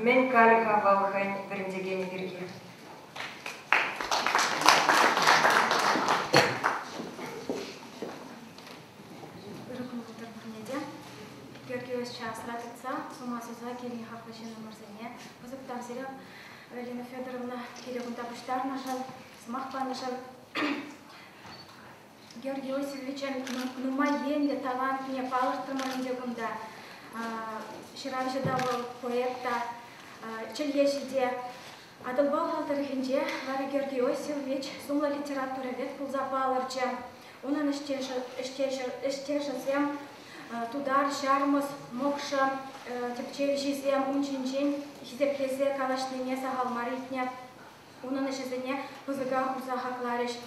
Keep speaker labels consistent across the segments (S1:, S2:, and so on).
S1: мен калиха валхань біріндеген бірге.
S2: Георгий сейчас радится, с ума созаки, не хапачи на марзине. Позаптам зеря, Елена Федоровна, Кирилл Табуштар нажал, смахпа нажал. Георгий Иосифович, ну моей талант не палыртырман дегунда. Ширавжа давал поэта, чельешиде. Адылбал халтырыхинде, Варя Георгий Иосифович, сумла литература вет пулза палырча. Унан іштешізем, тудар, шармыз, мокша, тепчевішізем, унчинчен, хизеплезе калашныне сағал маритне. Унан ішізіне пызыға уза хақларыш.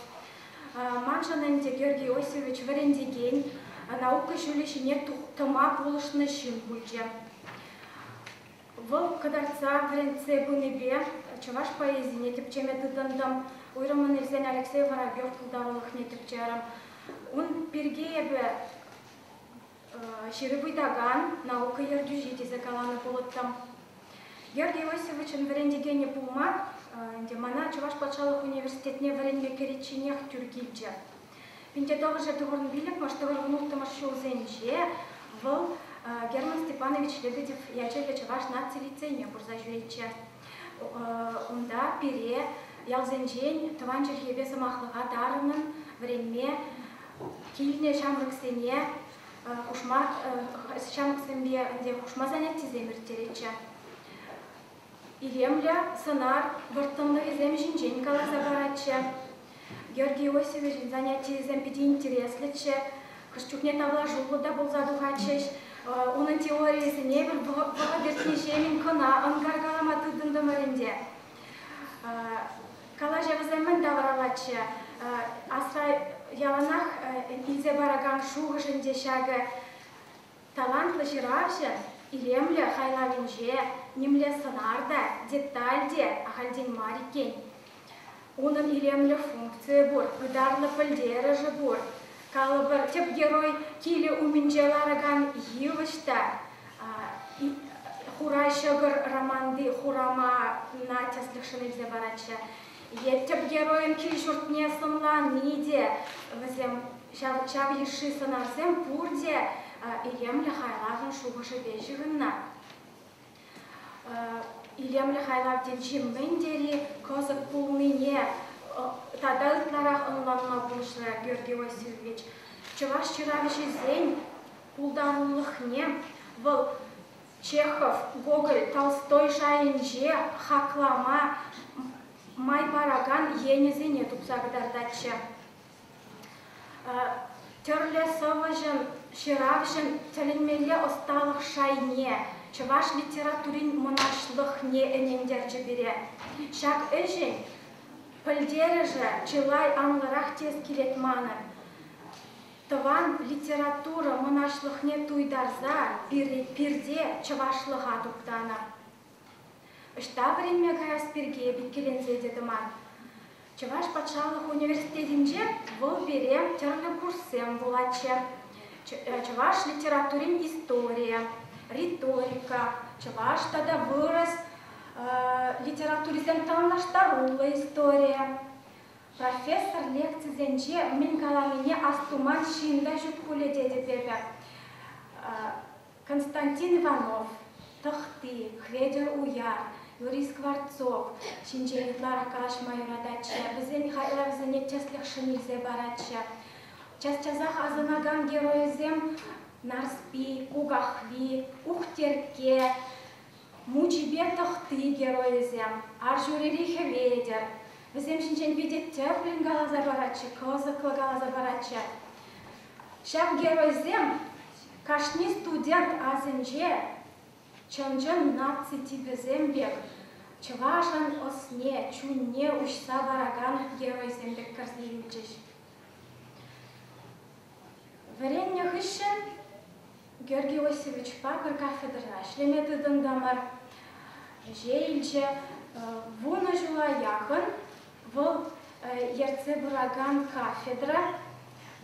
S2: Маншаненде Георгий Иосифович варендеген, наука шулешіне тома полышны шын бүлже. Выл кадарца варенце бұнебе, чаваш поэзине тепчеме дыдындым, уйрымын Ильзен Алексей Воробьев пулдарылық не тепчерім. Он пергебе ширыбый даган, наука ердюжите закаланы полыттым. Георгий Иосифовичын варендегене пулма, мана Чуваш патшалық университетіне варенге кереченех түргілже. Пенте тоғыжа тұғырын біліп, маштығыр ұнықтымыр шулзенже, выл Герман Степанович Лебедев ячелі Чуваш наци лицейне бұрза жүйетче. Онда пере ялзенжен тұван жүргебе самақлыға дарының вареме киліне шамрықсене шамрықсенбе хушма занятті земіртерече. Илемля сынар выртынлы изем жинжен каласа барачы. Георгий Иосифович занятие изем педи интереслече. Кышчукне тавла жулы да болза духачыш. Оның теориясы не бір бұғадертіне жемін кына ынгаргалама тыдынды мөрінде. Калажа віземін давралачы. Асра яланах изе бараган шуғышынде шағы талантлы жиравжы. Илемлі хайлавинже, немле сынарда, детальде, ахальден марикен. Оның илемлі функция бұр, ұдарлы пілдері жы бұр. Калыбыр теп герой келі умінжеларыган евышта, хурай шығыр романды хурама натяслықшын елзе барачы. Теп геройын кел жұртне сынлан неде, шав еші сынарсен бұрде, Илемлі хайлағын шуғышы бежігінна. Илемлі хайлавден жеммендері көзік пулныне тадалытларақ ұнланма бұлышыра Георгий Иосифович. Чуваш чыравыши зен пулданлық не выл Чехов, Гоголь, Толстой жайынже хақлама май параган енезене тұпсағдардачы. Түрлі сывыжын Ширавжын тәлінмелі осталық шайне, Чуваш литературин мұнашлық не әнендерджі бере. Шак әжін, пілдері жы жылай аңлырақ тез келетманы. Тыван литература мұнашлық не туйдарза, пирде Чувашлыға тұптаны. Үшта време ғаяс бірге біткелензе дедіман. Чуваш патшалық университетінде бұл бере түрлі курсем болачы. Чуваш литературин история, риторика, Чуваш тада вырос литературизен танлаштарула история. Профессор лекцизенче мен каламине астуман шинда жүткуле деді бебе. Константин Иванов, Тахты, Хведер Уяр, Юрий Скворцов, шинжелитлара калашма юрадачы, бізе Михайлов занятияслық шынилзе барачы. Час-часах азынаган героизем Нарспи, Кугахви, Ухтерке, Мучибе Тахты героизем, Аржурери Хеведер. Візем шинчен видет теплин галаза барачы, козықлы галаза барачы. Шав героизем кашни студент азынже чанжын нацити візем бек. Чывашан осне, чунне ушса бараган героизем бек карзелчеш. Варенне хышын Георгий Иосифович пакыр кафедрна шлеметі дындамар жейлче вуна жула яхын выл ерце бураган кафедра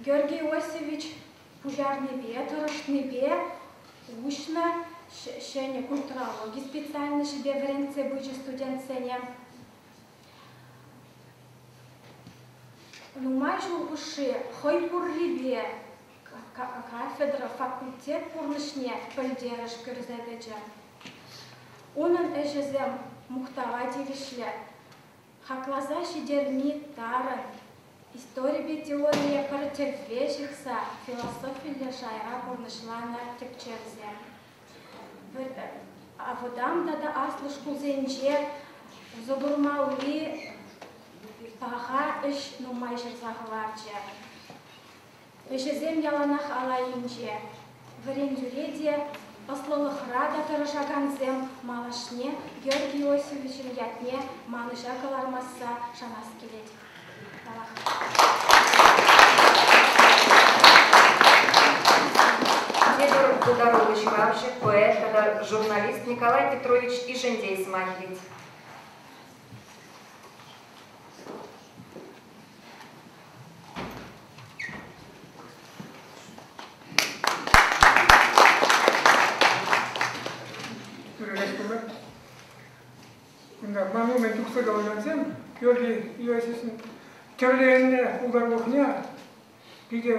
S2: Георгий Иосифович пужарный бе, тұрышны бе, ушна шене культурологии специально себе в Ренце быть студентцене. Ну, майже уши, хой пурлибе, кафедра, факультет пурнышне, польдерыш кырзадача. Onun эжезем мухтава дивишле, хаклаза шидерми тарын, история теория партервешихса, философия шайра пурнышлана тепчерзе. А водам дада аслышку зенче, забурмаули, паха иш нумайшер захварче. Эжезем яланах алайынче, варендюреде, Пословых рада тарашаганзем малашне Георгий Иосифовичin ятне маныша калармасса шанас келет.
S1: Федор Дударович Рабчик, поэт, журналист Николай Петрович Ижендей Смахивец.
S3: Мен түксі қалғансам, Георгий Иосифовичтің тірлеріне ұлдар кейде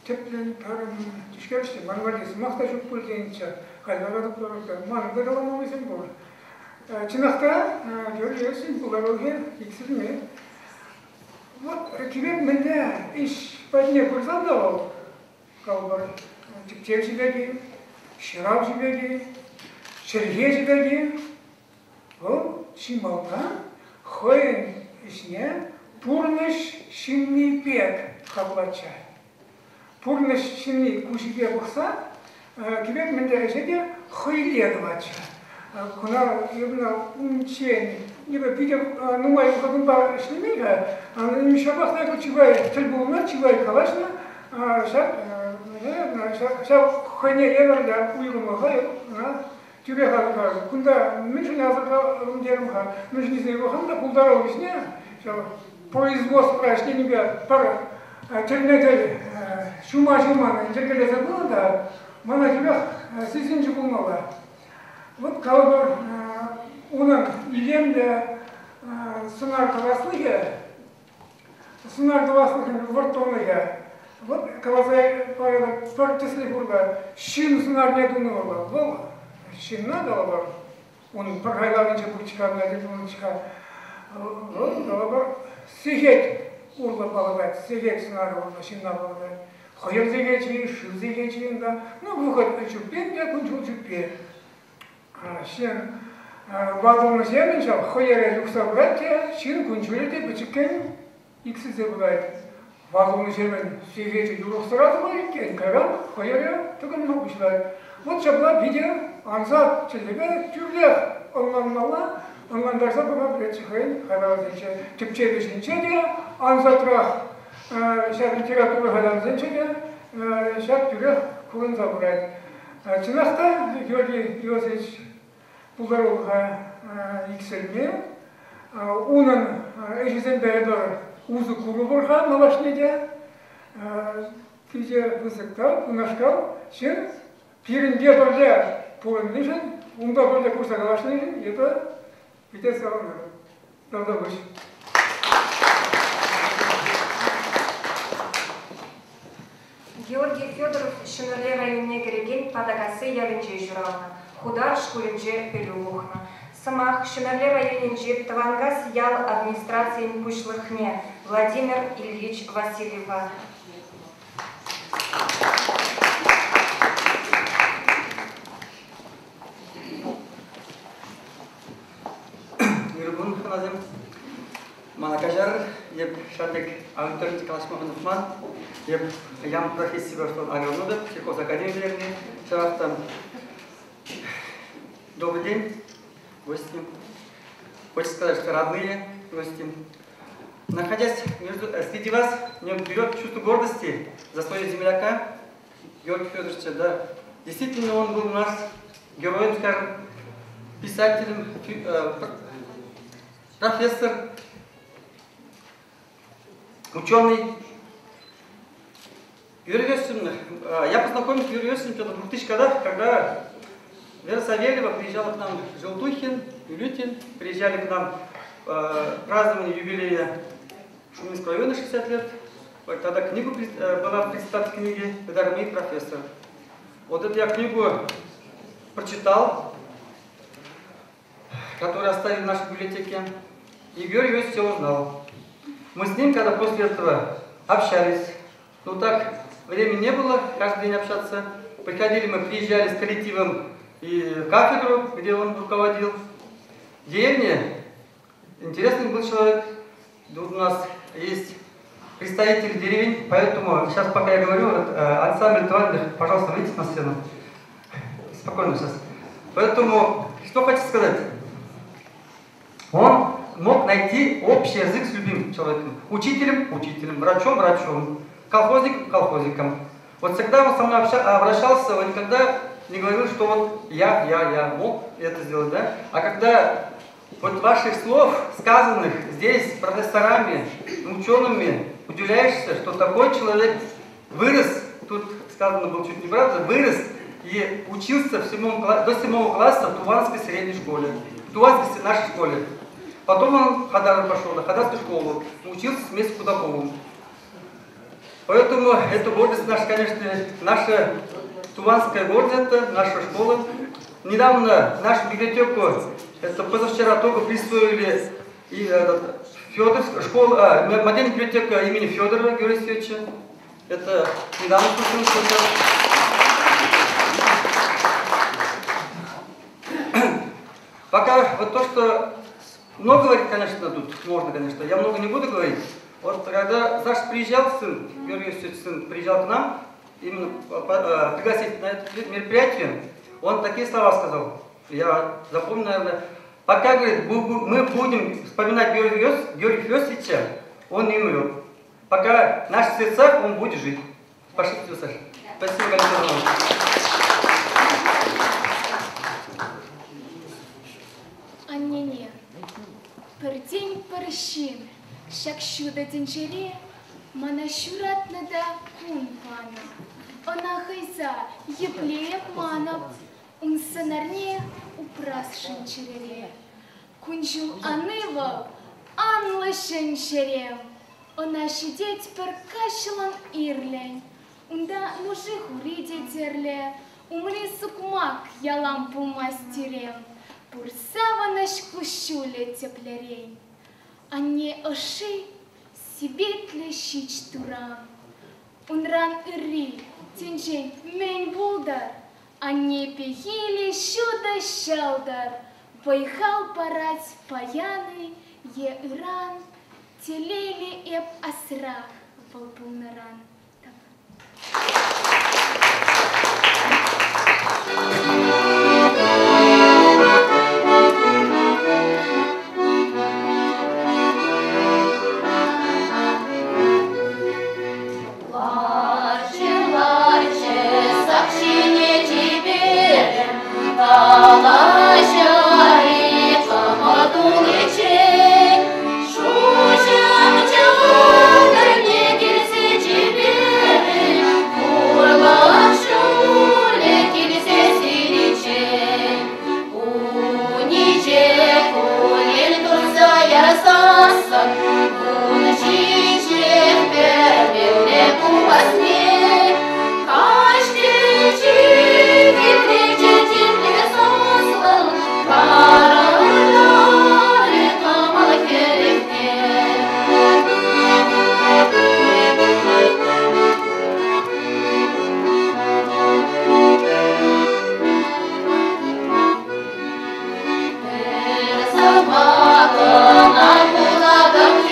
S3: тепленіп тарым түшкерішті, маңғардесі мақта жүк бөлгенше, қайдағадық болырды, маңызды қаламамайсың бұл. Чынақта Георгий Иосифович ұлдар ексілме. Кебек менде іш бәдіне көрсам да ол, қалбар тіптер жібеге, шырап жібеге, шырге жібеге, ол шималда хойын ішіне пурныш шинни пек қаблача. Пурныш шинни кушиге бұқса, кебек менде әжеге хойледі бача. Kuna yılına şey, gibi bir de numay kadın var işlemiyle, anladığım şabakta bu çivay tılbulma çivay kalaşna, şab kayne yerlerde uygumu hayır, tübe halka. Kunda mümkün azıka rumderim ha, mümkün izleyi bakın da kuldar olmuş ne? Şab производство işlemiyle para terminatör şuma interkelese bunu da bana gibi sizinci bulmalı. Вот kalbur onun ilemde sınar kılaslığı vırttonlığı. Вот kalazay partisi burada şin sınar ne dunu var. Bu şin ne da var. Onun paraylarınca bu çıkar, ne de bunu çıkar. Bu var siget orada bağlı, siget sınar orada şinler bağlı. Hayır zigeci, şu zigeci de. Ne bu kadar çüpyen de kunçul çüpyen. Şen bazı şeyler hoyere yoksa bırakıyor, şen kunçulde bıçıkken iksize bırakıyor. Bazı şeyler sigeci yurusturadu var iken karan hoyere tıkın yapmışlar. Bu çabla video anzat çelebe türlü anlamlı anlamlarsa buna bile çıkayım. Hayvanızca Türkçe düşünce de anzatra literatürü hayvanızca de şart türlü kullanıza bırakıyor. Çınakta Георгий Иосифович Пулдаровға ексілме. Оның әжесен бәрі ұзы күрі бұрға малашнеде. Кейде бұзықтал, ұнашқал, сен пирінде бірді пұрынды жын, ұнда бірді көрса қалашны жын, еді бітес қалыңдар. Далда көш.
S1: Георгий Федоров Шыныле районіне кіреген падагасы ялінже жұрауына, худар школінже пелюлухна. Сымақ Шыныле районінже Тавангас ял администрациян пушлыхне Владимир Ильич Васильева.
S4: Юрбун ханазым Манакажар, еп Шарбек Антон Калашмахановман, еп ям профессия агронома, сельхозакадемиялеріне, шарахтан. Добрый день, гости. Хочется сказать, что родные гости. Находясь среди вас, мне берет чувство гордости за своего земляка Георгия Федоровича. Да. Действительно, он был у нас героем, скажем, писателем, профессор, ученый. Юрий Иосифович, я познакомился с Юрием Иосифовичем в 2000 годах, когда Вера Савельева приезжала к нам, Желтухин, Юлютин, приезжали к нам празднование юбилея Шуменского района 60 лет. Тогда книгу была представлена книги «Дармит профессор». Вот эту я книгу прочитал, которую оставили в нашей библиотеке, и Георгий Иосифович все узнал. Мы с ним, когда после этого общались, ну так, времени не было каждый день общаться, приезжали с коллективом и в кафедру, где он руководил. В деревне интересный был человек, тут у нас есть представители деревень, поэтому сейчас, пока я говорю, ансамбль Твандер, пожалуйста, выйдите на сцену. Спокойно сейчас. Поэтому, что хочу сказать. Он мог найти общий язык с любым человеком. Учителем – учителем, врачом – врачом, колхозником – колхозником. Вот всегда он со мной обращался, он никогда не говорил, что вот я мог это сделать, да? А когда вот ваших слов, сказанных здесь профессорами, учеными, удивляешься, что такой человек вырос, тут сказано было чуть неправда, вырос и учился до 7 класса в Туванской средней школе, в Туванской нашей школе. Потом он в Хадар пошел, на Хадарскую школу, учился вместе с Кудаковым. Поэтому это гордость наша, конечно, наша Туванская гордость, это наша школа. Недавно нашу библиотеку, это позавчера только присвоили и модельная библиотека имени Федорова Георгия Алексеевича. Это недавно случилось. Пока вот то, что много говорить, конечно, тут можно, конечно, я много не буду говорить. Вот когда Саша приезжал, сын, Георгий Алексеевич, сын, приезжал к нам, именно пригласить на это мероприятие, он такие слова сказал, я запомнил, наверное, пока, говорит, мы будем вспоминать Георгия Иосифовича, он не умрет. Пока в наших сердцах он будет жить. Спасибо, Саша. Спасибо, Галина.
S5: Анне, пердень першин, шакшуда тенчере, мана шурат нада кунпана. Она хайза, еплееп манап, унсанарне упрасшин черере. Кунжул анывал, анлышын черем. Она сидеть перкашилан ирлень. Унда нужи хури детерле, умри сукмак я лампу мастерем. Пурсава наш кущуле теплярей. А не оши себе тлещич турам. Унран ирри, тенчень мень булдар, а не пехили щуда щалдар. Поехал парать паяны, е иран, телели эп асрах, волпунаран.
S6: Собака на кулаках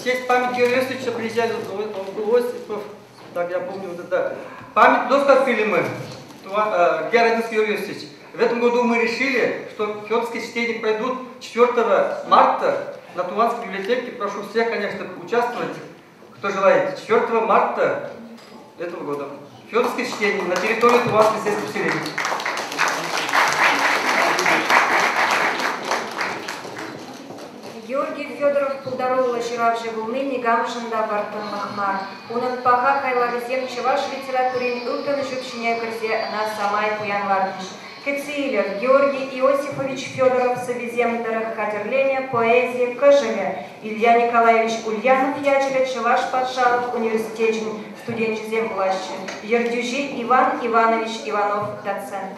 S4: честь памяти Георгия Иосифовича приезжали Осипов, так я помню, вот это. Память доску открыли мы, где родился Георгий Иосифович. В этом году мы решили, что федоровские чтения пройдут 4 марта на Туванской библиотеке. Прошу всех, конечно, участвовать, кто желает. 4 марта этого года. Федоровские чтения на территории Туванской сельского поселения.
S1: Георгий Федоров пулдарова жиравжи булны негамжында бартын махмар. Унын паха кайлавызем чеваш литературин ылтын жүпшине кірзе на самай куян варныш. Кецилев Георгий Иосифович Федоров совезем дырых катерления поэзии Кожеме. Илья Николаевич Ульянов ячеля чеваш подшалов университетчин студенчезем влаще. Ердюжи Иван Иванович Иванов доцент.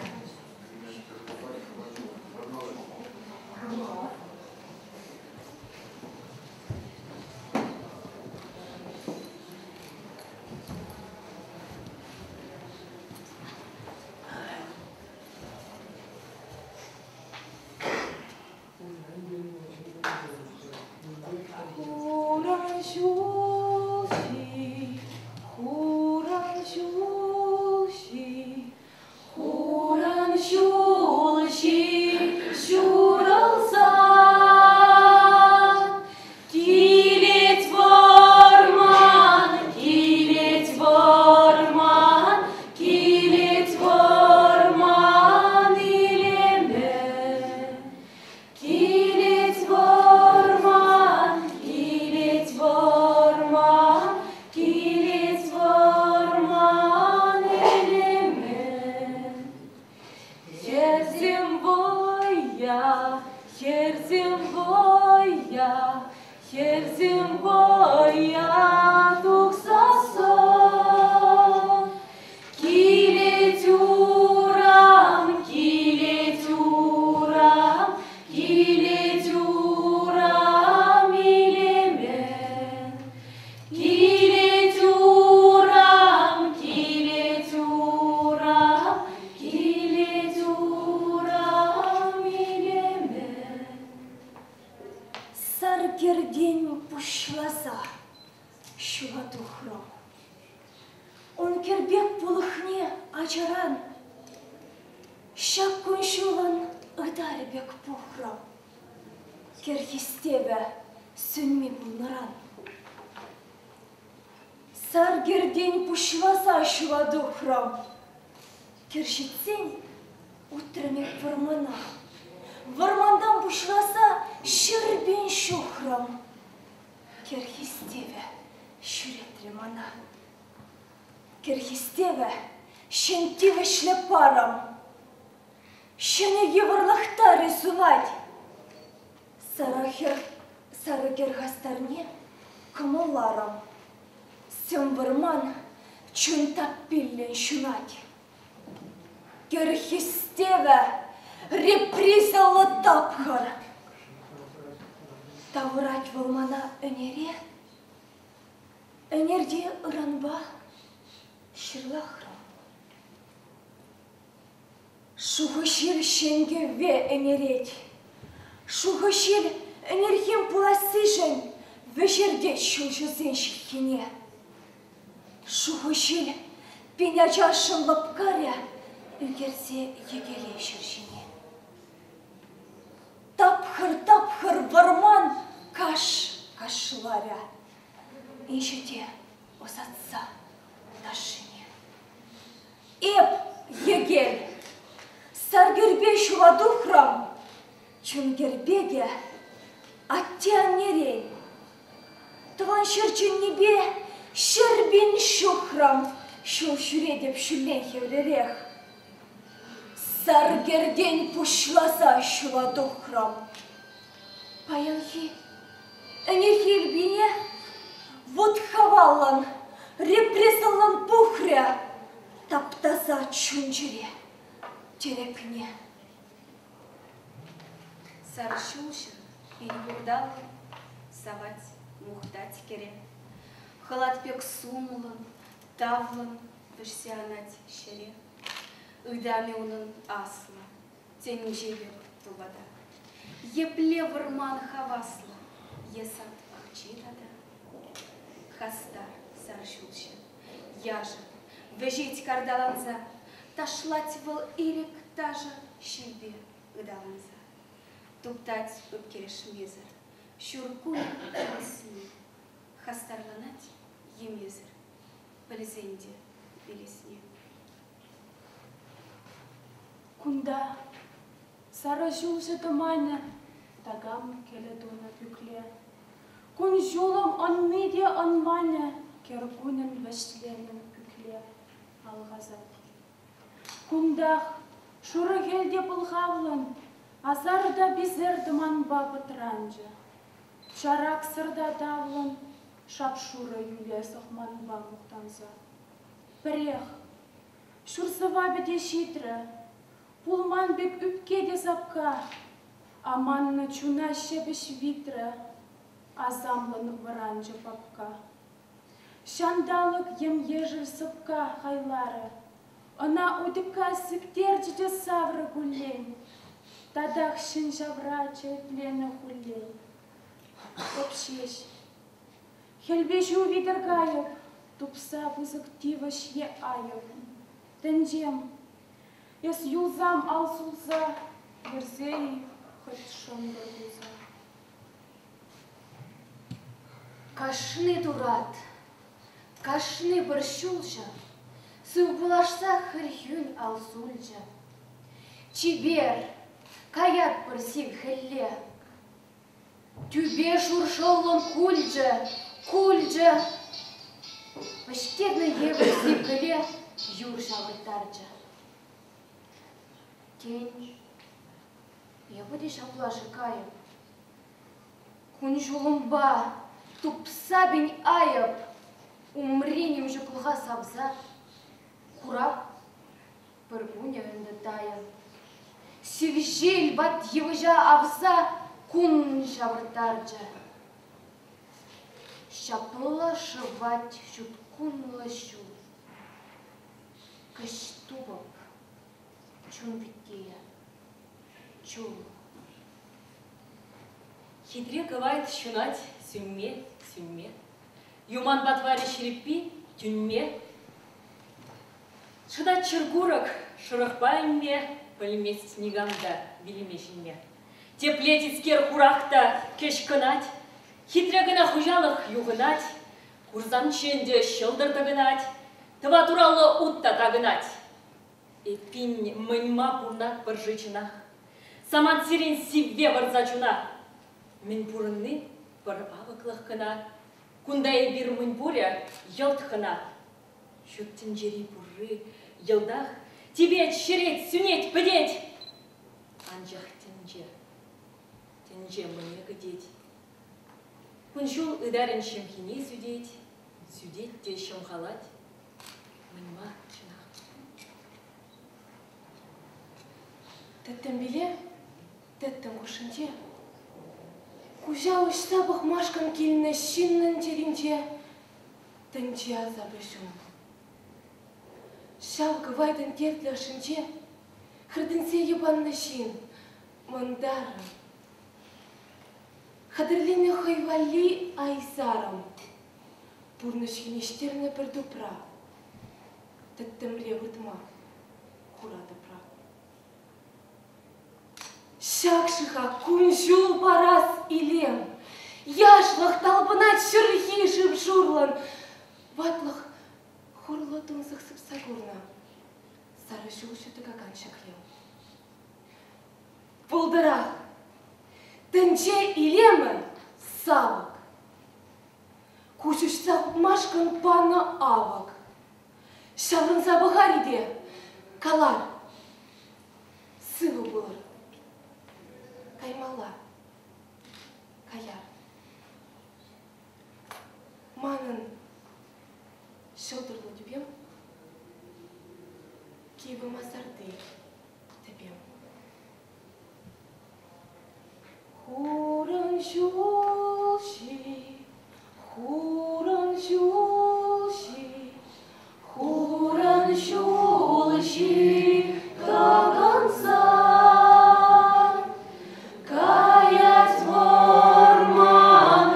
S6: Саргердень пушласа шуладу храм. Кершицень утрами вармана. Вармандам пушласа щербень шухрам. Керхистеве щуретремана. Керхистеве щентиве шлепарам. Щенеге варлахтари сунать. Сарагергастарне камоларам. Сёмбарман чунтапиллен шунать. Керхистеве репризала тапхар. Таврать валмана энере. Энерде ранба ширлахра. Шухошир шенгеве энереть. Шухошир энергем пуласыжен вешерде шулжузен шихине. Шухошир пенячашын лапкаря үгерсе егеле шершине. Тапхыр варман кашларя. Иншете осатса ташине. Эп егель саргербе шуладу храм. Чунгербеге аттианнерен. Тван шерчен небе шербин шухрам. Шул шуредеп шулен хевререх. Саргерден пушласа шуладу храм. Паянхи энерхильбине вот хавалан репрессалан пухря. Таптаса чунчере терекне.
S7: Саршушин перебурдал савать мухтать кере. Халатпек сумлан, тавлан вишсианать шере. Уйдами унын асла, тень жевер тубада. Епле варман хавасла, есат ахчитада. хастар саршулча. Яжа, выжить кардаланза, ташлать выл ирек тажа щельбе ыдаланза. Туптать үпкереш мезер, щуркуль весни, хастарланать емезер, полезенде белесне.
S6: Кунда сара жулжа доманя, тагам келедуна пюкле. Кун жулам он меде он маня, кергунен вешленен пюкле алгазат. Кундах шуры гелде пылхавлан, азарда безер дыман бабыт ранжа. Шарак сырда давлан, шапшура юлия сохман бабыктанза. Прех, шурсыва беде шитра, пулман бек үпкеде сапка, аманны чуна шебеш витра, азамлан варанжа папка. Шандалык ем ежел сыпка хайлары, она удыка сыптерджде савры гулень, тадах шин жавра чайтлена хулень. Попшеш, хельбешу видергаев, тупса вызыктиваш е аев. Тенджем, ес юлзам алсулза, верзей хоть шондагуза.
S5: Кашны дурат, кашны борщулжа, сывбулашса хырхюнь алсульжа. Чибер, каят порсив хелле, тюбе шуршоллон кульджа, кульджа. Паштедна еврсив хелле, юрша вытарджа. Тень, я будешь оплаши каем. Кунжулумба, тупсабень аяп, умренем же клуха сабза, кура, пыргуня вендатая. Севжель бат евжа авза, кун шавртарджа. Шапла шавать шуткун лащу, каштубок, чун витея, чун.
S8: Хитре кывает щунать сюмме, сюмме. Юман батвари шерепи, тюньме. Шыдат чергурок, шырықпайме, пөлмес снегамда, билемешінме. Теплетит скер хурақта, кеш кынать. Хитре гына хужалық юғынать. Курзан ченде шылдыр тагынать. Тыва туралы утта тагынать. Эпин мыньма пурнак пыржычынах. Саман сирен сивве варзачуна. Мен пурынны пыр авықлық кына. Кундай бир мын буря елт кына. Шуттын жери пурры, елдах. Тебе шерет, сюнет, пыдеть. Анжақ тінже. Тінже мне гыдеть. Кунжул ыдарен шемхине сүдеть. Сүдеть те шымхалать. Мыньма чынақ.
S6: Тәттім біле, тәттім құшынте. Кужа ұшта бұқмашқан келіні шиннің терінде, тінче азабы шум. Шал гывайдың тертлі шынче, хырдынсе ебанны шин, мандарын. Хадырлины хайвали айзарым, бурны шынештеріні бір дупра, тәттімле ұтма, құрады пра. Шакшыға күнжул парас илем, яшлық талбынат шырхи жып журлан, ватлық хурлы тұмсық сыпса көрна, сары жул шыты қаған шақлем. Бұлдырақ, тінче илемі савық, күшішса машқын паны авық, шаврын забығариде калар, сывы бұлыр. Каймала, каяр. Манын шылдырлы дүбем, кейбі мазарды тәбем. Хурын жулши, хурын жулши, хурын жулши, каганса. Каять форман,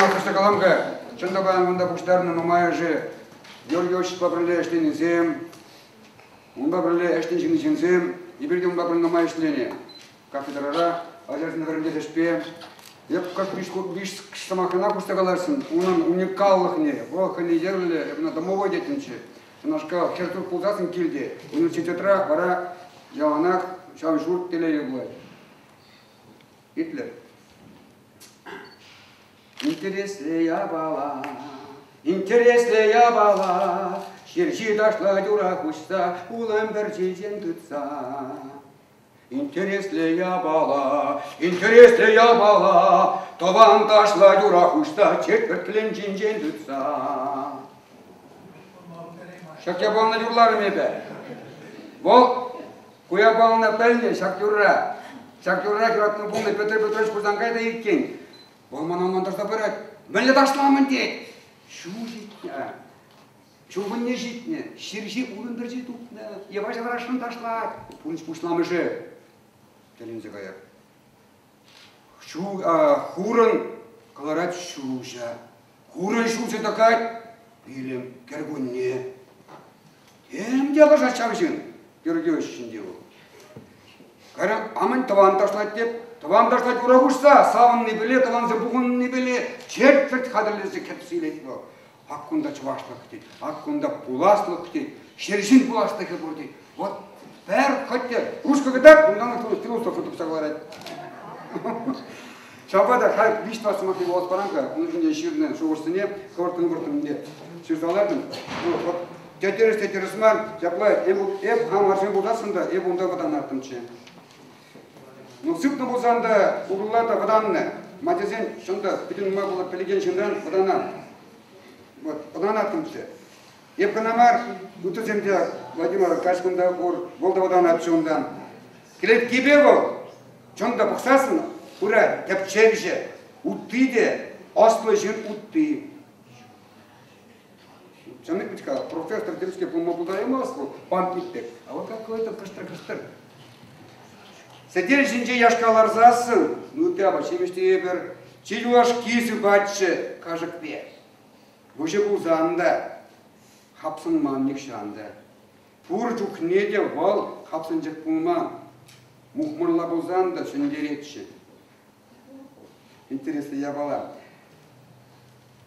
S9: Макушта Каламга, Чандабан Мунда Пуштарна Мамаяжи, Георгиевич Бабрале Эштенизем, Бабрале Эштенизем, и перейдем Бабрале Намаяшление. Кафедрара, Азерзин Верндешпе, я как биш самахана Пустагаларсин, он уникалых не, волхани дерли, на домовой детинче, нашка хертур пулзасын кильде, университетра, вара, Яванах, Шамшур, Телеюглай. Гитлер. Интересная бала, Шерчи дошла дюра куста, улам берчичен тыца. Интересная бала, Тован дошла дюра куста, четверть чинчен тыца. Шак я был на дюрларами бе. Вол, куя был на пельне, шак дюра. Шак дюра, киратны полный Петр Петрович Кузанкайда иккен. Вол манаман дошла бырать. Мэле дошламын дед. Шу житне, чугын не житне, ширжи урын бір жетупне, ебаш варашын ташлат, пунч пушламы же. Телинзе гаяк. Хурын каларат шужа. Хурын шужа такай, билем кергунне. Тем дело же чавжин, Георгиевич шиндеву. Карам амын таван ташлат деп, таван ташлат урагушса, савын не биле, таван за бугын не биле, четверть хадырлезе кепсилет его. Аккунда чувашлык дейді, аккунда пуласлык дейді, шершин пуласлык дейді. Вот, бәр хотте, русского так, ондан философ ұтып сағалар әді. Шапада, хай, биштвасы мақи болас баранға, ұнызынде ширінен шоғырсыне, қорттың бұртымында шырзалардың. Тетеріс мар, жаплай, еп аңаршын бұлдасында, еп онда бұдан артымчы. Ну, сыпны болсанда, ұғыллада бұданны, матезен шында, бүтін ұма болып білген шындан бұданнан. Вот, бұдан артымчы. Еп қанамар, үтіземде Владимир Кашкында болды бұдан артшы ондан. Келет кебе бол, шында бұқсасын, ұра, тәпчерже, ұтты де, аслы жын ұтты. Жанық бітіка, профессор Демске бұлма бұлдай емаслы, пампиттек. А вот какой-то кыштыр-кыштыр. Сәдер жінже яшкалар засын, ну тәба, шемеште ебір, чилуаш кесі батшы, кажық бе. Бұжы бұл заңда, қапсын маңнек шаңда. Пұр жүк неде вал, қапсын жүк бұлма, мұхмырла бұл заңда шындеретші. Интересно, я бала.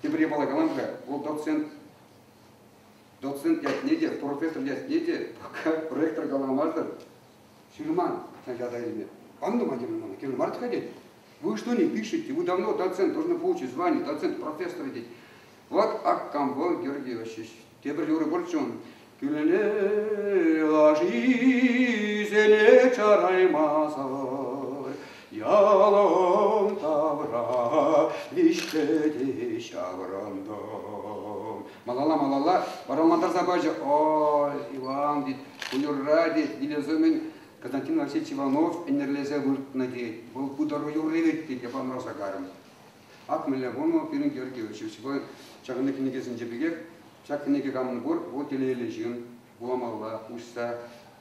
S9: Тебіре бала қаламға, ол доцент яс неде, профессор яс неде, пока ректор қаламаздыр. Шырман, сначала имя. Анну Мадимовна, кем март ходить? Вы что не пишете? Вы давно доцент, должны получить звание, доцент, профессор идти. Вот Аккамбол Георгиевич, тебір юры борчон. Күліне лажизене чараймазар, ялом тавра, вишкеде шаврандам. Малала, баралмандар забажы, ой, Иван, дит, уюрра, дит, дилезомен, Константин Алексеевич Иванов, энерлезе выртна, дит, был будару юрревет, дит, я понравился гарем. Ак милля бону Пирин Георгиевич, всего чагынды книгесін жебегек, чак книге камын бұр, бұл телейлі жын, буламалла, ұшса,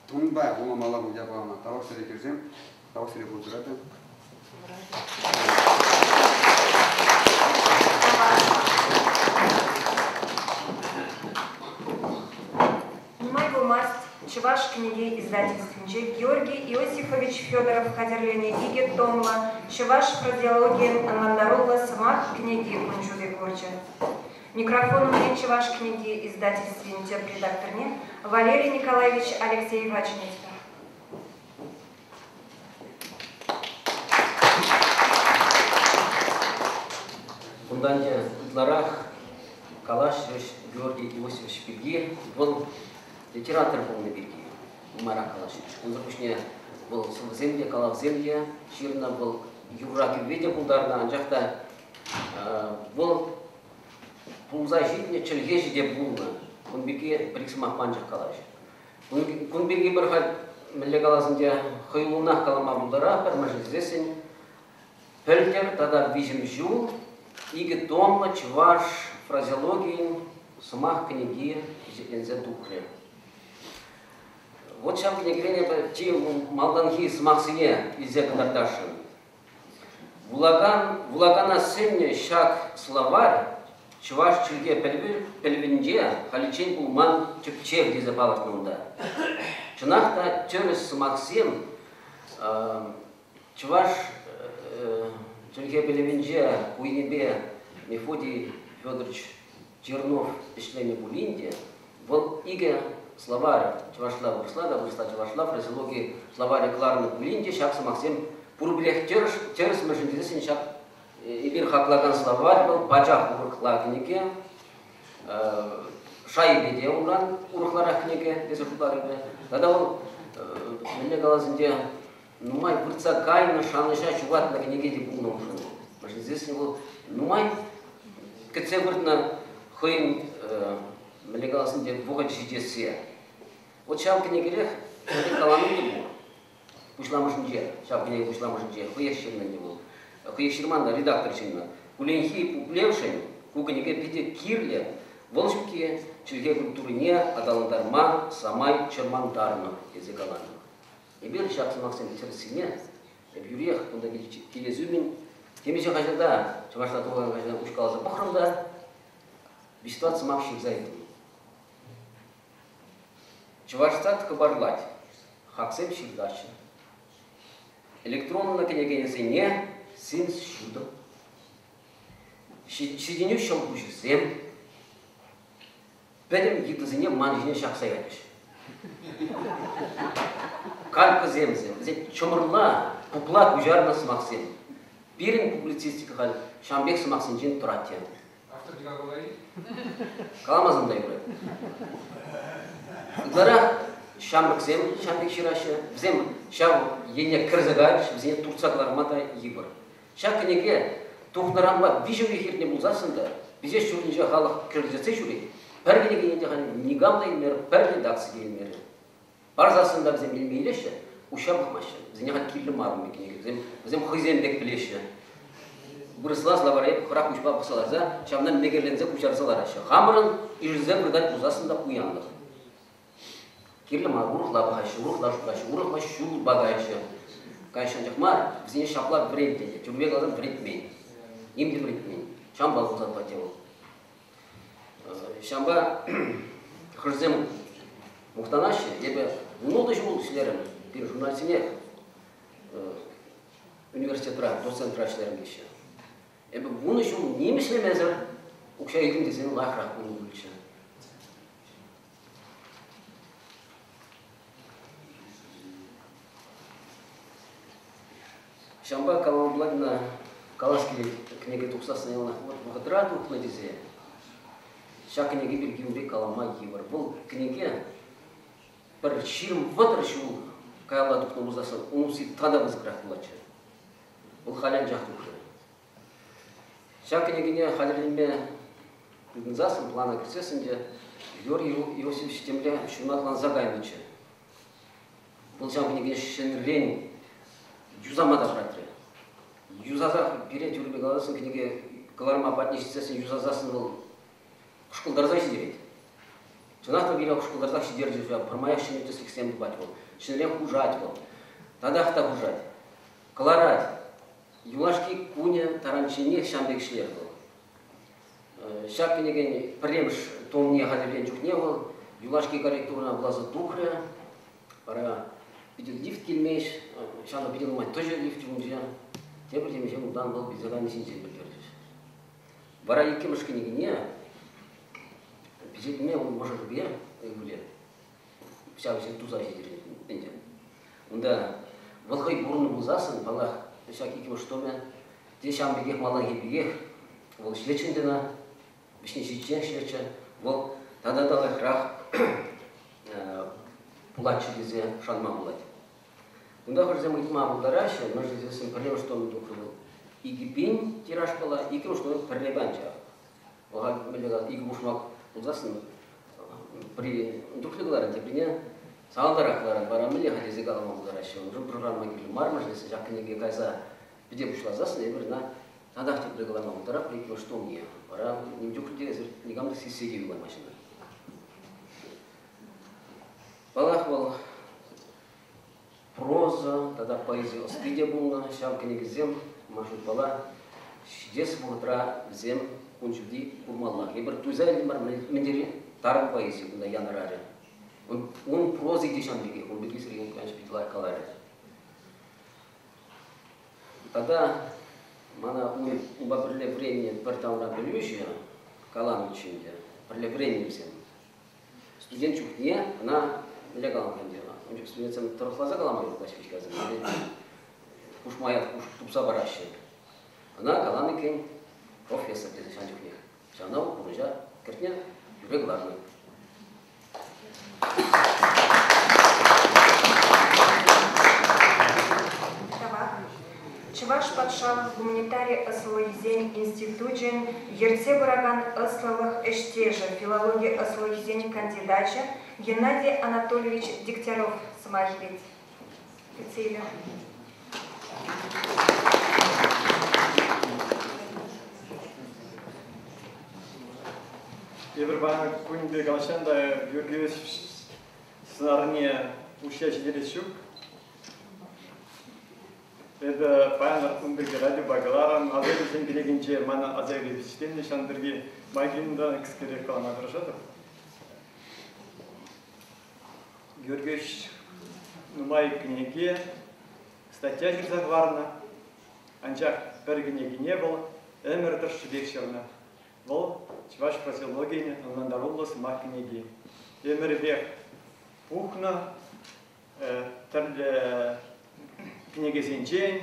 S9: тұнба буламалла бұл жабағына. Тавақ сірі керсем, тавақ сірі бұл тұрады.
S1: Нимай болмас, чуваш книги издательствінче Георгий Иосифович Федоров хадерлене иге томла, чуваш фразеологиен анандарулла самах книги унчуде корча. Микрофонный чуваш книги издательствінче редакторне Валерий Николаевич Алексеев Ачнецкий.
S10: Фунданте Итларах Калаш Георгий Иосифович Пеги был литератор полный береги, Умара Калашевич. Он запущен был в земле, калав земле, ширно был юрак в виде пулдарна, анжахта был пулза житне челгежи де булна. Он беги приксмах панжах калаш. Он беги бархат милле калазынде хайлунах калама булдара, пермажи здесень. Пельтер тогда вижим жул, иге томна чваш фразеологии, сумах книги зензе духре. Вот шам книгрене ти малданхи смахсие изе кадардашин. Вулагана сенне шак словарь, чуваш чилге пельвенде, халичен булман чепчев дизе балакнунда. Чынахта тёрес Максим, чуваш чилге пельвенде уйнебе Мефодий Федорович Чернов ишлене булинде, вол иге словарь чувашлав вырсла чувашлав фразеологии словарь кларны булинде, шак Максим Пурблех терс мәжіндесін шап ибір хақлаған словарь был, пачақ ұрықла кінеке, шайбеде ұмран ұрықлара кінеке, десі жұлдар еді. Тада ол, мәне қалазынде, нумай бұртса кайны шаныша чуғатына кінеке деп ұлны ұшын. Мәжіндесін ол, нумай кітсе бұртына қойын мәне қалазынде бұға жидесе. Вот шау кінекелек, мәне қаланың не бұл. Пушламышын жер, шапкіне пушламышын жер, хуяшырман не бол. Хуяшырман редактор шынна. Куленхи пуплевшын, кугынеге педе кирле, волшпке чүрге культурыне адаландарма самай чермандарны езекаланы. Ебер шапсы Максим терсине, юрех, онда келезумен, темеше қажада, чамашта туған қажада ұшқаласа бұқырымда, беситуация мақшық зайдым. Чувашстат кабарлать, хаксем ширдачы. Электронно княгиня не сын с чудом. Сиденю щелкуши сем. Педем гидозине манжине шахсаятыш. Калька земзем. Чомырла пупла кужарна с Максим. Пирин публицистика хал. Шамбек с Максим джин туратьян.
S11: Автор как говорит?
S10: Каламазан дайбры. Дара Шамбек шамбек ширашы, взем шау ене кірзігайш, взене турцаклармата ебір. Шақ кінеге тұқнаранба бижури хертне бұлзасында, бізе шүрінже халық кірзіце жүре, пәр кінеге енде қаны нигамдай мері, пәр редаксы дейін мері. Барзасында взем елмейлеші, ұша бұқмашы, взене қан кирлі марым бекінеге, взем хызембек білеші. Бұрысла славарай құрақ ұшпа бұқсаларза, шамнан мегерлензе күшарсаларашы. Қамырын ижізе бірдай бұлзасында ұяндық. Кирлі ма ұрықла бағайшы, ұрықла шул бағайшы. Қайшанчық мар, бізіне шаплар вреддейді, түрме қалазан вредмей. Емді вредмей. Шамба ұлзат батевол. Шамба қырзем мұқтанашы, ебі ұнылды жол ішілерім, бір журналисіне университетра, доцентрашылерім кеші. Ебі бұны жол немішлі мәзір, ұқша елдің десен лақырақ бұны бүлші. Шамба каламбладна каласки книги туксасына елнақ бұғытыра тұқына дезе. Ша книги білгеуре калама евар. Бұл книги бір ширым ватыр шул кайла тұқына бұзасын, оны сет тада бұзықырақ бұлачы. Бұл халян жақ тұқы. Ша книгине халерінме бұзасын плана кірсесінде Юрий Иосифович темле шунатлан загайнычы. Бұл ша книгине шенрен Юзамада братры. Юзаза перед юрбе галасын книге каларма патнешицесін юзазасын был құшқылдарза шидерет. Чынақта бере құшқылдарза шидерет жуа, пырмаяқ шынетесік семді бать бол. Шынрен хужать бол. Тадақта хужать. Каларать. Юлашки куне таранчине шамбек шлер был. Шак книге премш томне хадерлен чухне был. Юлашки корректурна блаза тухря. Пора видел лифт келмеш, шаны видел мать тоже лифт жүгінже. Тебір демеше ұлдан бұл бізеған несінше білдердіш. Бара екі мүш кенегіне, бізеліне ол мұжыр бе, өйгілер. Шабышын туза жедерден. Онда вылғай бұрыны бұлзасын, балақ, шак екі мүш томен, те шам бегек малан ебегек, ол шлечіндена, бішне шетчен шлечі, ол тада-тада қырақ пулатчы дезе шанма болады. Онда құрзем ұйтма бұлдарашы, мәжі десін пірлем штоны дұқырыл. Игі бен тираж бала, игі ұшны пірлебан жағы. Оға білеғал, игі ұшмақ бұлдасын, дұқылығыларын тепіне салдарақларын барамыле ғадезі қалама бұлдарашы. Онжы программа келі мармаш десін, жақынеге қайса біде бұшлазасын, әбіріна тадақ тепілігілама бұлдарақ, игі ұштон не. Бара, немдюқылде әзір негамды сесеге білген машина. Балақ бол проза, тогда поэзия стыдя булна, шам книгизем, машут бала, здесь в утра взем унчуди урмаллах. Ебер туза эльмар мендери тарым поэзию, куда я нараре. Он прозы дишан беги, он беги среди конечно питлай каларе. Тогда мана уба приле времени партауна белющая, калан учинде, приле времени всем. Студент чухне, она легала кандидата. Он же студентам торхлаза каламай классифика замели. Уж моя тупса баращая. Она каланыкин профессор для шанчухне. Она уже картня регулярно.
S1: Чуваш патшалық гуманитарий ысылыгизен институтен ерте бұраган ысылық эштежі филология ысылыгизен кандидатчы Геннадий Анатольевич Дегтярев самахилет. Специально.
S11: Ебірбаны күнде қалшанда Георгиевич сынарыне ушияч дересшук. Это паян умбеги радио багаларам, азайли сен келегенче мана азайли биштен нишандырги магинда экскерек калана дырышады. Георгиевич нумай книге статья жүрзағварына, анчақ бір книги не был, эмірдір шыбекшерна. Бұл чуваш фразеологияны анландаруллас ма книги. Эмірбек пухна, тірлі книгезенчен,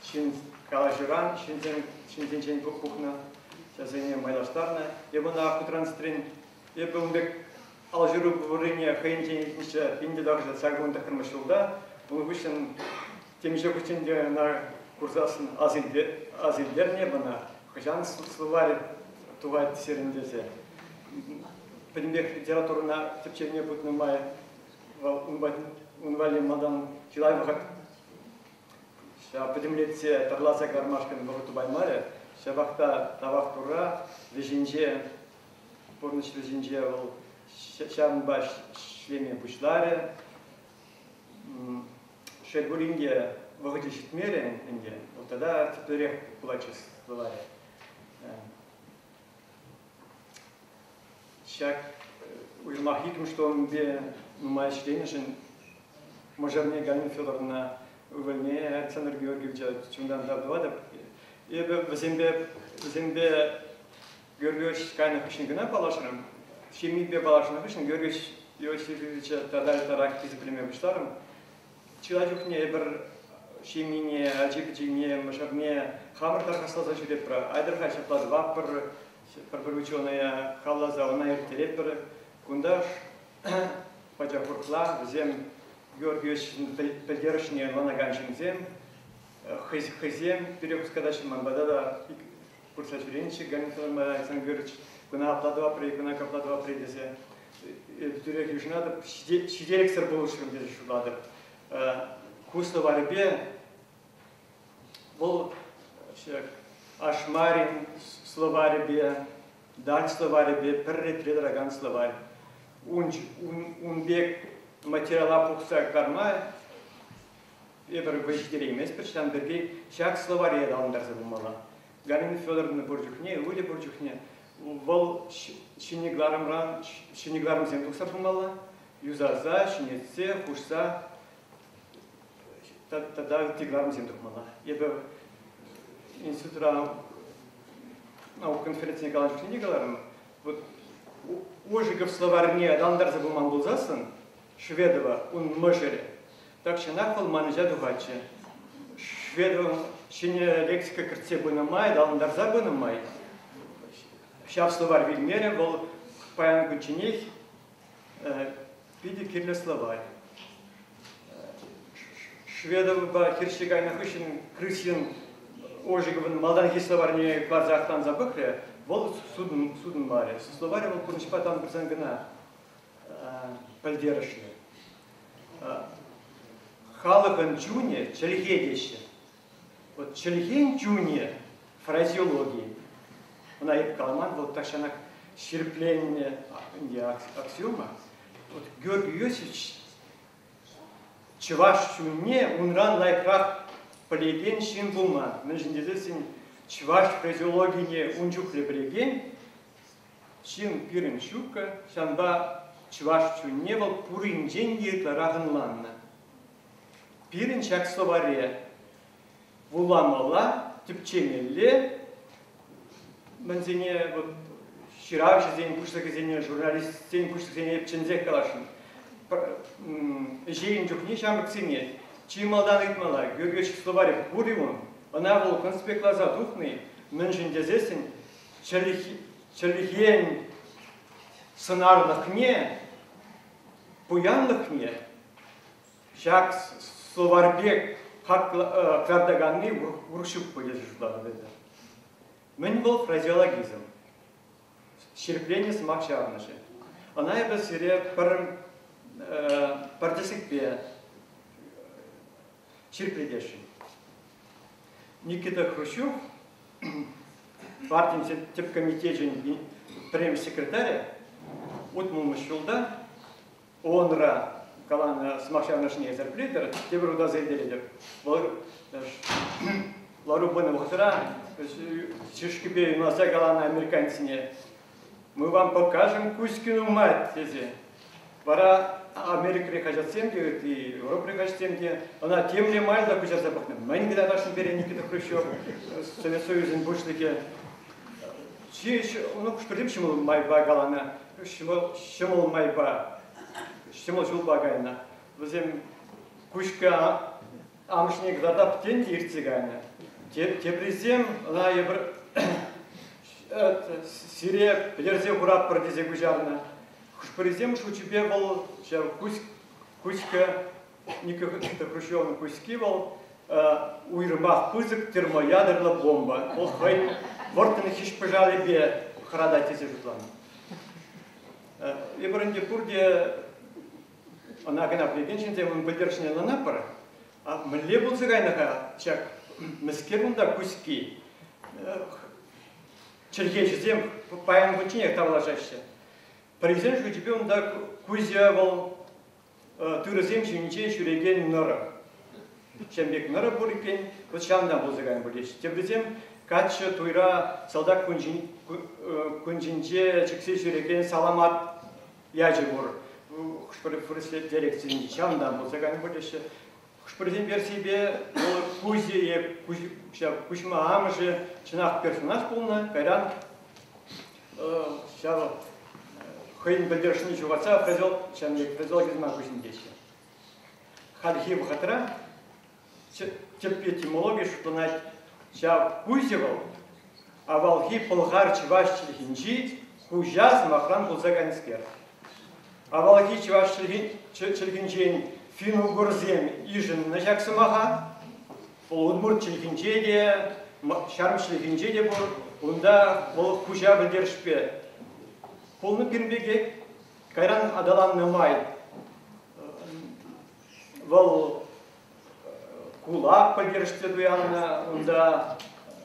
S11: шин калажыран, шинзенчен пухна, сазене майлаштарна. Ебана кутранстрин, ебумбек алжыру вырыне хайнчен ниша пинде даже сагунда хырмышылда. Бұл вышын темеше күченде на курсасын азилдер не бана. Хажан словари тугай серендезе. Пример литературна тепчене путны май унвали мадан Чилайвахат. Ша подемлетсе тарласа гармашкан вагуту баймаре. Ша вахта тавах тура вежинже порныч вежинже вол шам баш шлеме бушларе. Шегуринге вагуте шитмере инде. Вот тогда теперь плачес словаре. Шак уймахикм, что он бе нумай членишен можерне Галина Федоровна увольнее Александр Георгиевича чундан давдывады. И взембе Георгиевич кайна хышын гына палашырым. Шемитбе палашына хышын Георгиевич Иосифовича тадаль тарак изыплеме бышларым. Человекне бір шемине, аджипичине, машарне хамыр тархаслаза жүреп бұра. Айдырға шаплады ваппыр, бір ученая халлаза, она ертереп бір. Кундаш пачапуркла, взем Георгиевич поддержание ланаганшин зем, хызем, перепускадашин манбадада, курсачуренчик, Галина Александр Георгиевич, куна апладова при, куна капладова при дезе. Дюрек южнада, шиделек сарболушим дезе шулады. Куслова ребе, бол ашмарин слова ребе, даль слова ребе, перретридороган словарь. Унбек материала пухса карма, ебер вождерей емес, перчтан берге, шак словария далындар забумала. Галина Федоровна борчухне, Уля борчухне, вол шинегларым зен тухса бумала, юзаза, шинетсе, хушса, тогда тигларым зен тухмала. Ебер институтра наук конференции Николаевич Книгаларым, вот Ожигов словарне далындар забуман булзасын, Шведова, он мажере. Так что нахвал манжа дугаче. Шведова, шине лексика крце бунамай, даландар за бунамай. Шав словарь вильмере, был паян гучинех, пиди кирле словарь. Шведова, хирщигай нахышин, крысин, Ожигован, малданхи словарне кварзахтан забыхре, был суден маре. Словарь был курншпатан брзангана. Пальдерышны. Халыхан чуне, челихедище. Вот челихен чуне фразеологии. Она и каламан, вот так что она черпление аксиома. Вот Георгий Иосифович чуваш чуне, унран лайкрах полеген шин булма. Мен жиндезесин чваш фразеологине унчухле билеген шин пирин шука, шанба чваш чунне был пурин деньги тарагынланна. Пирин чак словаре вуламала типчемелле. Мензине вот Ширавши зен пуштак зене журналист зен пуштак зене пчензек калашын. Жейн жухни шамрак зене. Чималдан итмала, гөргөчик словаре буривон. Она был конспектлаза духный, менжин дезесин, челихен сценарных не, пуянных не. Шак словарбек хак кладаганный уршук подержала. Мен был фразеологизм. Черпление смак шарнаши. Она я бы сире партисикпе черпледеши. Никита Хрущев, партиям тепкомитежен прем-секретаря, утмул мышылда, онра калана смак шарнашни зарпледер, тебруда зайделедер. Лару баны вахтара, чешкипе носа калана американцыне. Мы вам покажем Кузькину мать, тези. Пора Америка прихожат семьи, и Европа прихожат семьи. Она тем не мало да куча запахнет. Мы никогда нашим пере Никита Хрущев, Совет Союзен бушлики. Ну, что чему майба галана, чему майба, чему жил багайна. Возем Кузька амшник дада птенди ирцигайна. Теплизем, она ебр сире педерзе урап продизе гужарна. Хушпаризем шу тебе был, что Кузька Никита Хрущев Кузьки был, у Ирмах пызык термоядерна бомба. Ол хвайн вортаны хищ пожали бе харадайте се жутлан. И бранди пурде она гана плегенчинзе он поддержание на напора, а мле был цыгайнаха чак мескерунда Кузьки. Черкечезем паян вучине тавлажаще. Президент что тебе он да Кузя был туризм чинче шуреген нора. Чембек нора бурикен, вот шамда был заган будешь. Тебрезем кача туйра солдат кунжинче чексе шуреген саламат яжибур. Шпорфурсле дирекции шамда был заган будешь. Шпорзем персибе Кузи Кузьма Амжи чинах персонаж полна, кайран сейчас хейн поддержный чувача фразел, чем не фразел гизма Кузиндеща. Хадхи бхатра терпи этимологию, что на сейчас Кузевал, а волхи полгар чуваш чельхинчи, Кузяс махран ползаганскер. А волхи чуваш чельхинчи фину горзем ижен начак самаха, полудмур чельхинчеде, шарм чельхинчеде бур, унда бол кужа бедершпе. Полны пирбеге кайран адалан намай. Вол кулак поддержте дуянна, унда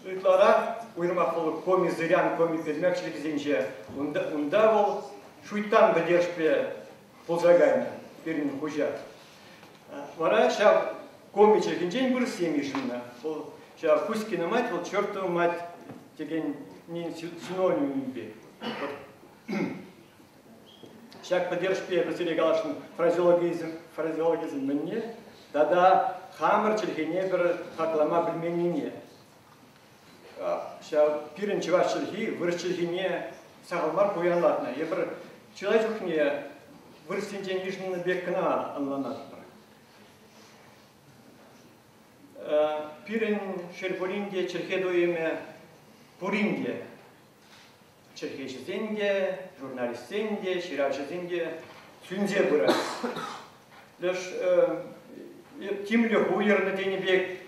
S11: итлара уйрма пол коми зырян коми пирмек чельхинче, унда вол шуйтан бедершпе ползагайна пирин кужа. Вара ша коми чельхинчень бур семишина. Ша Кузькина мать, вот чертова мать, tegen не синоним бе. Шак поддержки Василий Галашин фразеологизм мне, тогда хамер чельхине бер хаклама бельменине. Ша пирен чеваш чельхи, вырс чельхине сахалмар пуянлатна. Я бер человечухне вырстин день вишнина бекна анланат. Пирен шерпуринде черхедуеме пуринде. Черхешезенде, журналистенде, ширавшезенде, сюнзе быра. Лишь тимле хуер на день бег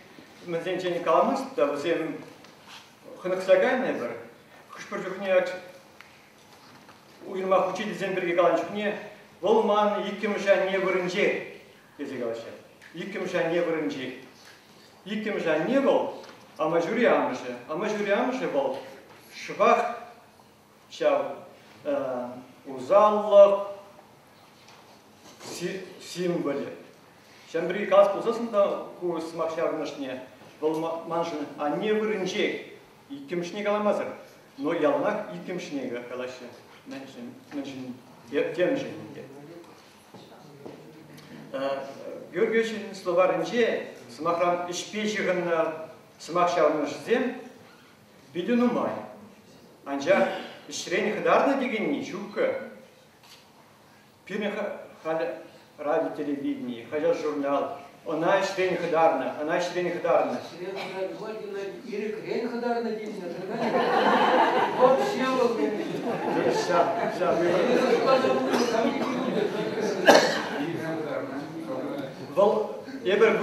S11: мазенчени каламыст, да взем ханаксагайный бар. Хушпурчухне уйрмах учитель зенберге галанчухне волман икимжа не вырынже, если галаша. Икимжа не вырынже. Икимжа не был, а мажури амыше был швах. Сейчас узаллах символе. Сейчас бригаз ползасында курс махшар нашне. Бұл маншын, не вырынжек, икемшіне қаламазыр. Но ялнақ икемшіне қалашы. Мәншін темшінінде. Георгиевичдің словарынже, сымақрам ішпе жығынна сымақ шағыны жызем, беден умай. Анжа ішрен қыдарны дегенне чүккі. Пирен халі радио телевидение, хажал журнал. Она ішрен қыдарны, она ішрен қыдарны.
S12: Ирек қыдарны деймін, вообще ол
S11: бұл ебір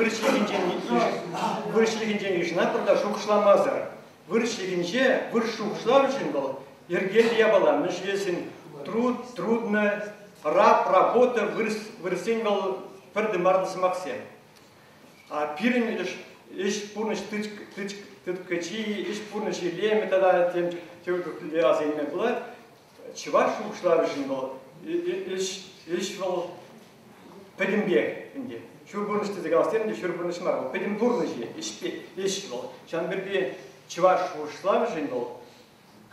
S11: вырышлігінжен ешіна құрда шуқышламазыр. Вырышлігінже, выршуқышлар үшін бұл ергелі ябала, мүшілесін трудно, раб, работа, вырысен бұл бірді марды сымақсен. А пирен еш пұрныш тыткачи, еш пұрныш елеме, тада тем теуді азайме болады. Чыва шуқышлар үшін бұл, еш бұл пәдімбек. Шур бұрнышты зегаластерінде шур бұрныш мар бұл. Пәдім бұрнышы, еш бұл. Шан бірге чыва шуқышлар үшін бұл.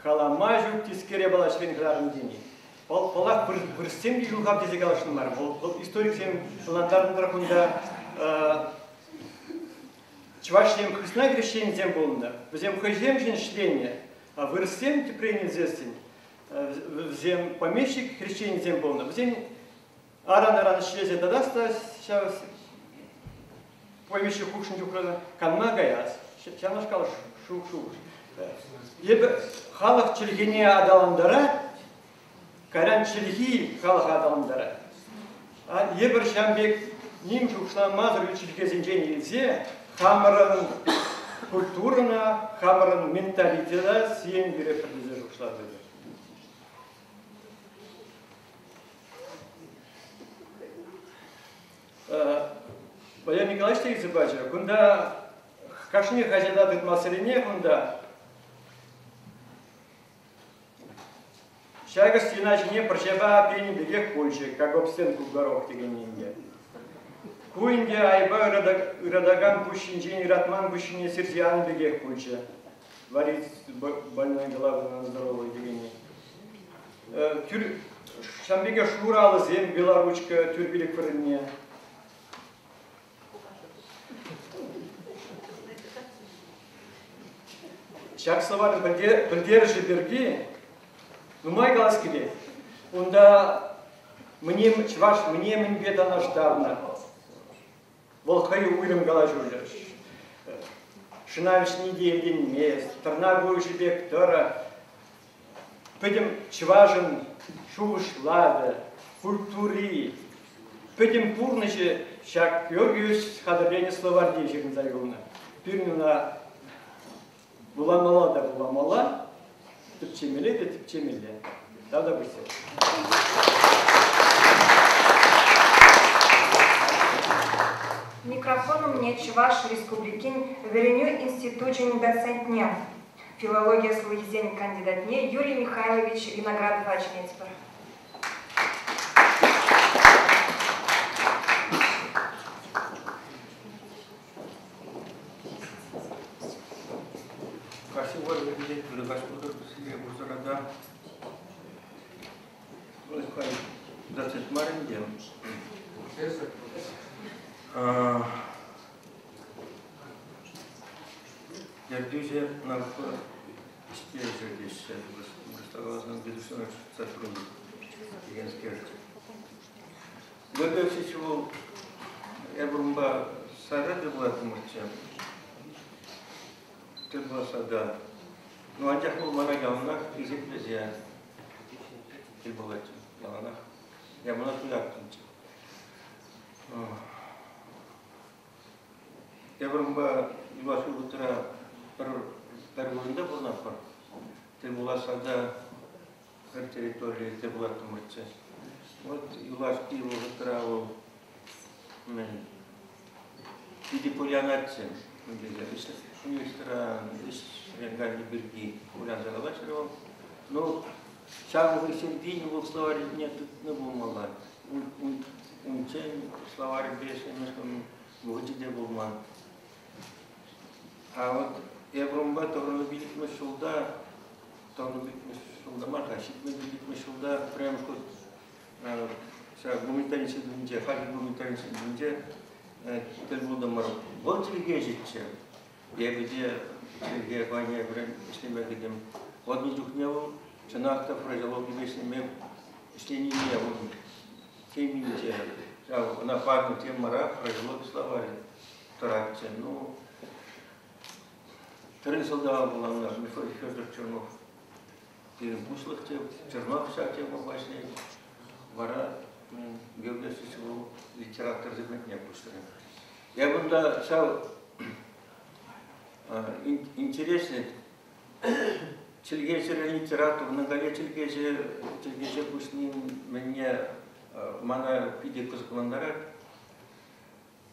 S11: Қалама жүк тескере бала швен қыларын дені. Балақ бірістен де жылғап дезе қалашын бар. Бұл историк сен жыландардың тұрақында чывашнем хрысна крещен зем болында. Взем хойзем жен шлене, а вырастем тепрейне зестен. Взем помещик крещен зем болында. Взем аран шлезе дадаста, сейчас помещик хушын жүкрада канна гаяз. Шанаш калыш шук-шук. Ебі халық чілгене адаландара, каран чілги халық адаландара. Ебір шамбек ним шукшылан мазыр чілгезен жен елзе, хамырын культурына, хамырын менталитета сиен бере бірдезе жукшылар деді. Баян Николаевич тегізі бача, күнда қашыне хазядат мәселене күнда шагас иначе прочеба пени бегек польче, как об стенку горох тегенинге. Куинде айба ирадаган пущинжен иратман пущине сердиан бегек польче. Варить больной головы на здоровой дегени. Шамбеге шуралы зем белоручка тюрбелек вырынне. Шак словарын білдеріші берги, нумай галаскеле, онда мне чваш, мне беда наштарна. Волхаю уйрым галажулер. Шинавиш неделин мест, торнагую жибек тора. Пойдем чважен шуш лада, культури. Пойдем пурныче, шак Георгиевич хадырлене словарди жирн заюлна. Пирнюна буламала да буламала. Типчемеле де типчемеле. Давда бысе.
S1: Микрофону мне Чуваш Республикин Вереню институтчен доцентне. Филология слуизень кандидатне Юрий Михайлович Виноградов Ачнецпер.
S13: Ярдюзе на стержи государственных бедственных сотрудников Егенских. Благодаря всего я бы сада была тумачем. Ты была сада. Но а я был мараянах из Эклезия. Ты была яланах. Я была туда. Я бы вашу утро первоінде болна пар. Ты была сада на территории, ты была тумаче. Вот юлашки его утро иди полянатцем. Университета из Ренгальни Берги Улян Залавачерова. Но самого середины был словарь нет, не был мало. Унчен словарь без немножко в где был мал. А вот Евромба тогда битме шулда, марка, щитме битме шулда, прям что гуманитарийцы дунде, хаги гуманитарийцы дунде, тельбуда мар. Вот телегежиче, я где телегевание время шлеме дегем. Вот не духневым, ченахта фразеологи весьме чтение не вот теминте, на пару тем мара фразеологи словари. Тракте, ну. Трын солдат был у нас, Михаил Федор Чернов. И Бушлых Чернов вся тема важнее. Вара, географического литератора забыть не пустили. Я бы да сам интересный Чельгезер литератур, на горе Чельгезер пустил мне мана пиди козакландара.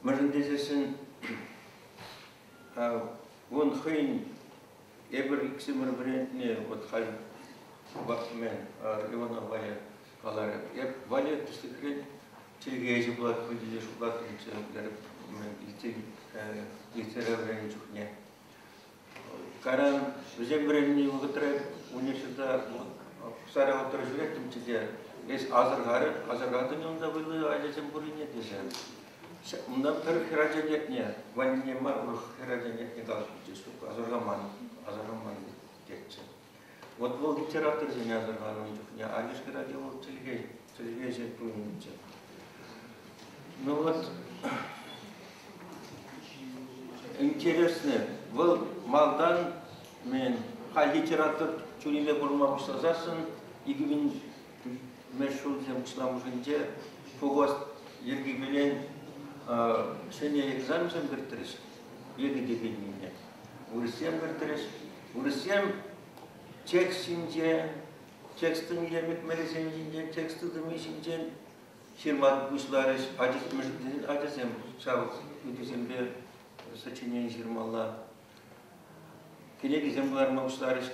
S13: Мажендезесен вон хейн эбер иксимер брендне вот хай бахмен Ивана Валя калара. Я Валя тестикрен Чельгезер блат выделишь блат литературный чухне. Каран зембренни вгтреб университета Сараево торжествует тебе. Есть азаргары не он забыл, а зембури нет десен. Мына төр хираджа нет не, ванне мар хираджа нет не должен быть, что азаргаман детче. Вот был литератор за меня азаргану не, а лишь хираджа вот телевизия туинче. Ну вот интересно, был малдан мен хай литератор чуниле бурма бушазасын, игвин мешул зем числам жинде, фугост ерги белен шене экзамен биртириш, еги дебенне. Урисем биртириш, урисем текстинде, текстин емек мересенде, тексты демешинде, ширмат бушлариш, адисем шау үдүзембе сочинение жирмалла. Кенегизем бушларма бушлариш,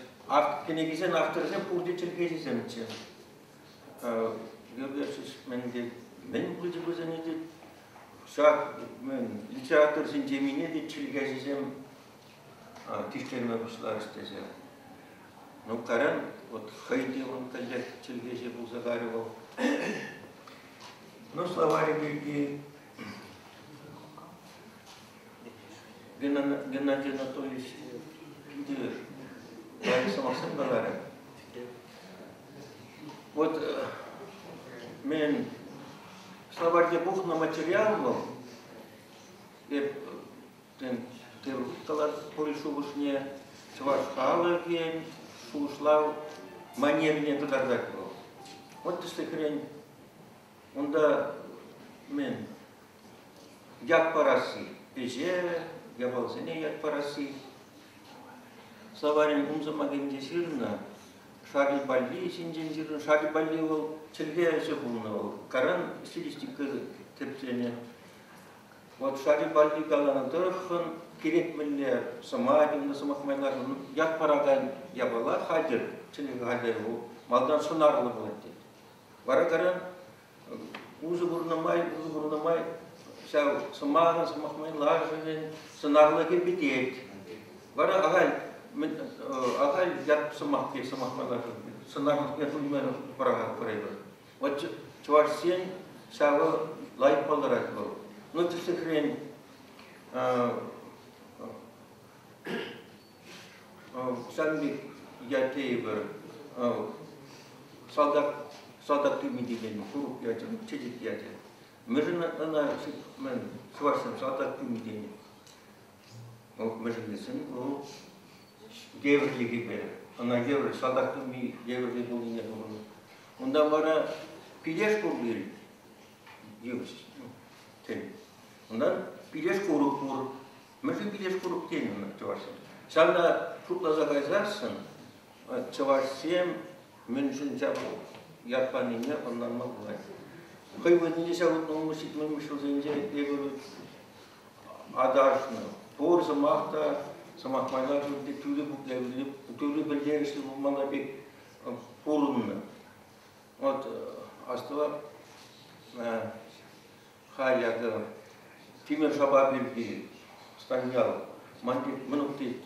S13: кенегизен авторзем пурде челгеземче. Географиш менде мен буди бузанеде шак мен литератур синжемине де челгезем тиштерме бушлариш тезе. Ну каран вот хайди он каллек челгезе булзагаривал. Ну словари бирги Геннадий Анатольевич где Лариса Максимовна говорит. Вот мен словарьде бухна материал был, и ты рукала польшу вышне, чвашхала ген, шушлав, маневне тудардак был. Вот ты что хрень, он да мен як параси, пеже, я был за ней як параси. Словарем умзамагенде сирна, Шаги Балли, Синджин, Шаги Балли, Чельгея Шабунова, Каран, стилистика терпения. Вот Шаги Балли Галанатырхан, Кирек Миллер, Самадин, Самахмайлар, як параган Ябала, Хадир, Чельгадеру, Малдан Сунарлы Балати. Варакаран, Узы Бурнамай, Сяу Самаган, Самахмайлар, Сунарлы Гебетет. Вара Агаль, Агаль я самахки самахмала санарных я думаю параграф проявил. Вот чварсен сава лайк поларат был. Ну ты хрень сами я тейбер солдат ты медиген куруп я тебе чедик я тебе. Мы же на мен чварсен солдат ты медиген. Мы же не сын, Геврлиги бер. Она гевр, солдатым ми геврли был не было. Он да бара пидеш курбил. Юс. Тем. Он да пидеш куруп. Мы же пидеш куруп тем на чаварсе. Санда шутла загайзарсын. Чаварсем меншин жабу. Ярпанине он нормал бывает. Хай вот не сяут на мусит мы мышел зенде гевр адашно. Пор замахта Самахмайлар тюлі білдерішті болмана бек порунны. Вот астыва хаяғы Тимир Шабабелги станял Манук ты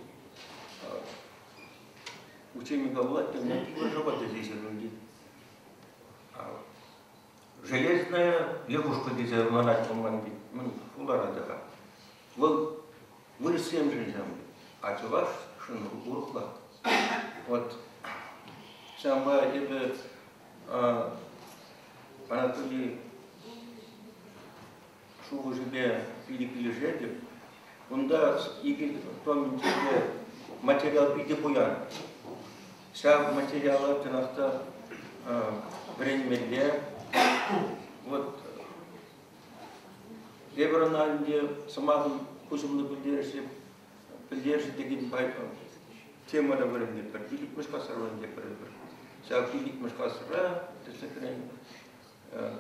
S13: ученика Влад, ты мне работа здесь руndi. Железная лягушка здесь манать поманди. Фулара да. Вот вы всем женщинам, а чуваш шину уркла. Вот самба это Анатолий шубу себе пили жертв. Онда игры том материал пиде поян. Вся материалы тенахта временде вот Эбраналде самым кусумны билдерши деген тема да временде пер билик мышкасырванде пер. Вся билик мышкасыра тесекрен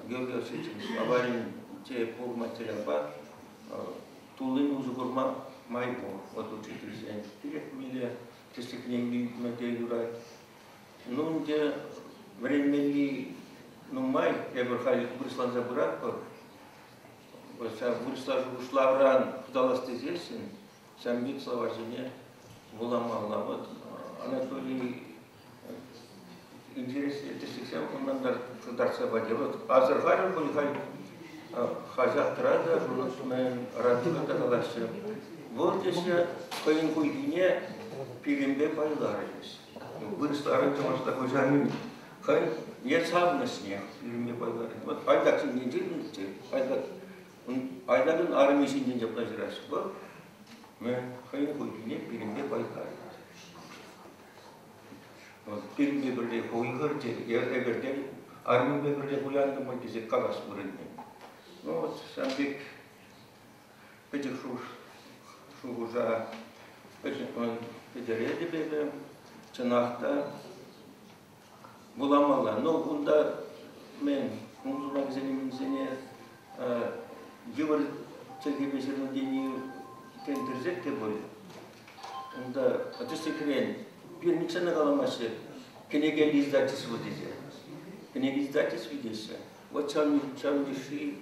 S13: географический аварий те пол материал ба Тулын узгурма майпо, вот учитель миля, тестикненги материал. Ну где времени, ну май, я бы хотел выслать забрать, вот сам выслать ушлавран, удалось здесь, сам бит слова жене, вуламала, вот Анатолий интересный, тестиксем, он надо даться поделать, а зархарил бы Хазат рада, журналистмен радио тагалаши. Вот если по инкуйне пиримбе байларились. Выросла рада, может такой замин. Хай не сам на снег пиримбе байларились. Вот айдак не делите, айдакын армиясын не плазираш. Вот мы хай инкуйне пиримбе байларились. Вот пиримбе берле хойгырте, эгерде армия берле буянды мультизе кагас бурынне. Ну вот сам бик этих шужа педереди беде чанахта буламала. Но бунда мен музыка магазине евр телевизионный день тендерзек те был. Бунда отчасти пирниксена галамасы кенегел издательство дизе. Кенегел издательство дизе. Вот чам диши